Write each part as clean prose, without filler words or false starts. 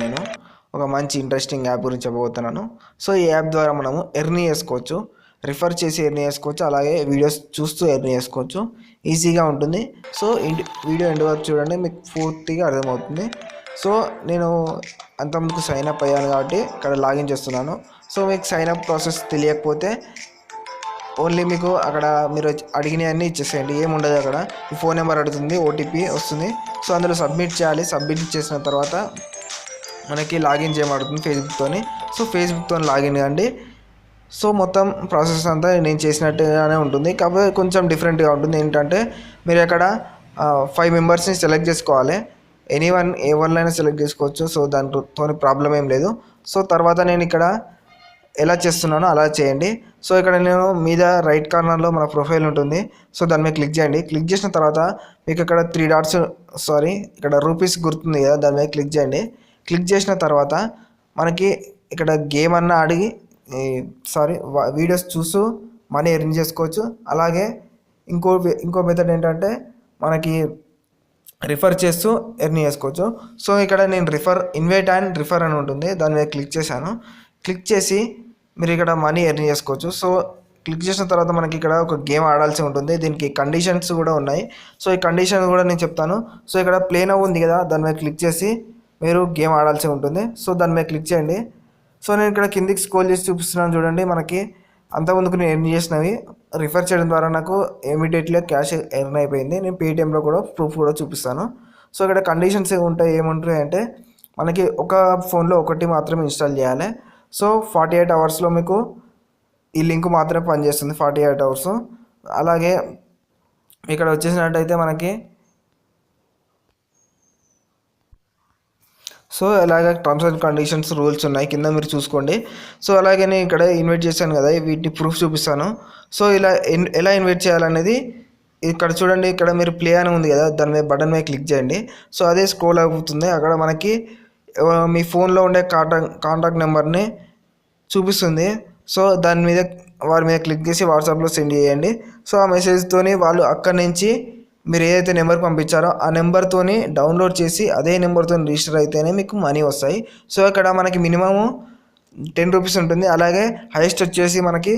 నేను ఒక మంచి ఇంట్రెస్టింగ్ యాప్ గురించి చెప్పబోతున్నాను. సో ఈ యాప్ ద్వారా మనము ఎర్న్ చేసుకోవచ్చు, రిఫర్ చేసి ఎర్న్ చేసుకోవచ్చు, అలాగే వీడియోస్ చూస్తూ ఎర్న్ చేసుకోవచ్చు. ఈజీగా ఉంటుంది. సో వీడియో ఎండ్ వరకు చూడండి, మీకు పూర్తిగా అర్థమవుతుంది. సో నేను అంతకుముందుకు సైన్ అప్ అయ్యాను కాబట్టి ఇక్కడ లాగిన్ చేస్తున్నాను. సో మీకు సైన్ అప్ ప్రాసెస్ తెలియకపోతే ఓన్లీ మీకు అక్కడ మీరు అడిగినవన్నీ ఇచ్చేసేయండి, ఏముండదు. అక్కడ ఈ ఫోన్ నెంబర్ అడుగుతుంది, ఓటీపీ వస్తుంది. సో అందులో సబ్మిట్ చేయాలి. సబ్మిట్ చేసిన తర్వాత మనకి లాగిన్ చేయబడుతుంది ఫేస్బుక్తోని. సో ఫేస్బుక్తో లాగిన్ కండి. సో మొత్తం ప్రాసెస్ అంతా నేను చేసినట్టుగానే ఉంటుంది, కాకపోతే కొంచెం డిఫరెంట్గా ఉంటుంది. ఏంటంటే మీరు అక్కడ 5 మెంబర్స్ని సెలెక్ట్ చేసుకోవాలి. ఎవరినైనా సెలెక్ట్ చేసుకోవచ్చు. సో దాంతో ప్రాబ్లం ఏం లేదు. సో తర్వాత నేను ఇక్కడ ఎలా చేస్తున్నానో అలా చేయండి. సో ఇక్కడ నేను మీద రైట్ కార్నర్లో మన ప్రొఫైల్ ఉంటుంది. సో దాని మీద క్లిక్ చేయండి. క్లిక్ చేసిన తర్వాత మీకు ఇక్కడ 3 డాట్స్ ఇక్కడ రూపీస్ గుర్తుంది కదా, దాని మీద క్లిక్ చేయండి. క్లిక్ చేసిన తర్వాత మనకి ఇక్కడ గేమ్ అన్న అడిగి వీడియోస్ చూస్తూ మనీ ఎర్న్ చేసుకోవచ్చు. అలాగే ఇంకో మెథడ్ ఏంటంటే మనకి రిఫర్ చేస్తూ ఎర్న్ చేసుకోవచ్చు. సో ఇక్కడ నేను ఇన్వైట్ అండ్ రిఫర్ అని ఉంటుంది, దాని మీద క్లిక్ చేశాను. క్లిక్ చేసి మీరు ఇక్కడ మనీ ఎర్న్ చేసుకోవచ్చు. సో క్లిక్ చేసిన తర్వాత మనకి ఇక్కడ ఒక గేమ్ ఆడాల్సి ఉంటుంది. దీనికి కండిషన్స్ కూడా ఉన్నాయి. సో ఈ కండిషన్ కూడా నేను చెప్తాను. సో ఇక్కడ ప్లే నౌ ఉంది కదా, దాని మీద క్లిక్ చేసి మీరు గేమ్ ఆడాల్సి ఉంటుంది. సో దాని మీద క్లిక్ చేయండి. సో నేను ఇక్కడ కిందికి స్క్రోల్ చేసి చూపిస్తున్నాను చూడండి. మనకి అంతకుముందుకు నేను ఎర్న్ చేసినవి రిఫర్ చేయడం ద్వారా నాకు ఇమీడియట్గా క్యాష్ ఎర్న్ అయిపోయింది. నేను పేటిఎంలో కూడా ప్రూఫ్ కూడా చూపిస్తాను. సో ఇక్కడ కండిషన్స్ ఏముంటాయి అంటే మనకి ఒక ఫోన్లో ఒకటి మాత్రమే ఇన్స్టాల్ చేయాలి. సో 48 అవర్స్లో మీకు ఈ లింక్ మాత్రమే పనిచేస్తుంది, 48 అవర్స్. అలాగే ఇక్కడ వచ్చేసినట్టయితే మనకి సో అలాగే టర్మ్స్ అండ్ కండిషన్స్ రూల్స్ ఉన్నాయి, కింద మీరు చూసుకోండి. సో అలాగే నేను ఇక్కడ ఇన్వైట్ చేశాను కదా, వీటిని ప్రూఫ్ చూపిస్తాను. సో ఎలా ఇన్వైట్ చేయాలనేది ఇక్కడ చూడండి. ఇక్కడ మీరు ప్లే అని ఉంది కదా, దాని మీద బటన్ మీద క్లిక్ చేయండి. సో అదే స్క్రోల్ అవుతుంది. అక్కడ మనకి మీ ఫోన్లో ఉండే కాంటాక్ట్ నెంబర్ని చూపిస్తుంది. సో వారి మీద క్లిక్ చేసి వాట్సాప్లో సెండ్ చేయండి. సో ఆ మెసేజ్తోని వాళ్ళు అక్కడి నుంచి మీరు ఏదైతే నెంబర్ పంపించారో ఆ నెంబర్తోని డౌన్లోడ్ చేసి అదే నెంబర్తో రిజిస్టర్ అయితేనే మీకు మనీ వస్తాయి. సో ఇక్కడ మనకి మినిమము 10 రూపీస్ ఉంటుంది. అలాగే హైయెస్ట్ వచ్చేసి మనకి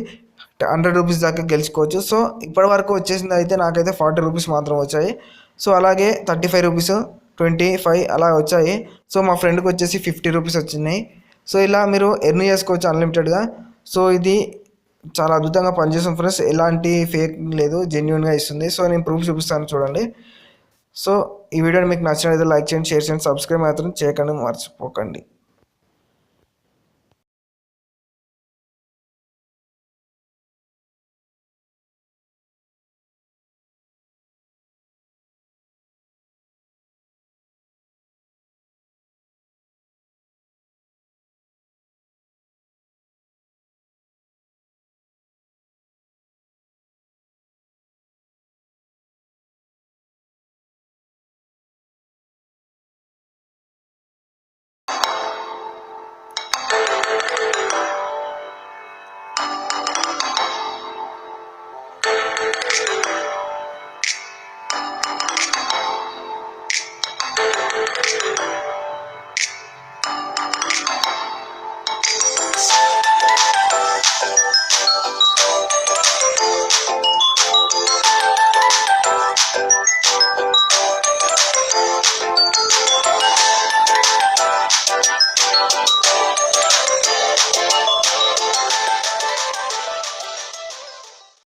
100 రూపీస్ దాకా గెలుచుకోవచ్చు. సో ఇప్పటివరకు వచ్చేసింది అయితే నాకైతే 40 రూపీస్ మాత్రం వచ్చాయి. సో అలాగే 35 రూపీస్, 25 అలా వచ్చాయి. సో మా ఫ్రెండ్కి వచ్చేసి 50 రూపీస్ వచ్చినాయి. సో ఇలా మీరు ఎర్న్ చేసుకోవచ్చు అన్లిమిటెడ్గా. సో ఇది చాలా అద్భుతంగా పనిచేస్తుంది ఫ్రెండ్స్, ఎలాంటి ఫేక్ లేదు, జెన్యున్గా ఇస్తుంది. సో నేను ప్రూఫ్ చూపిస్తాను చూడండి. సో ఈ వీడియోని మీకు నచ్చినట్లయితే లైక్ చేయండి, షేర్ చేయండి, సబ్స్క్రైబ్ మాత్రం చేయకండి, మర్చిపోకండి.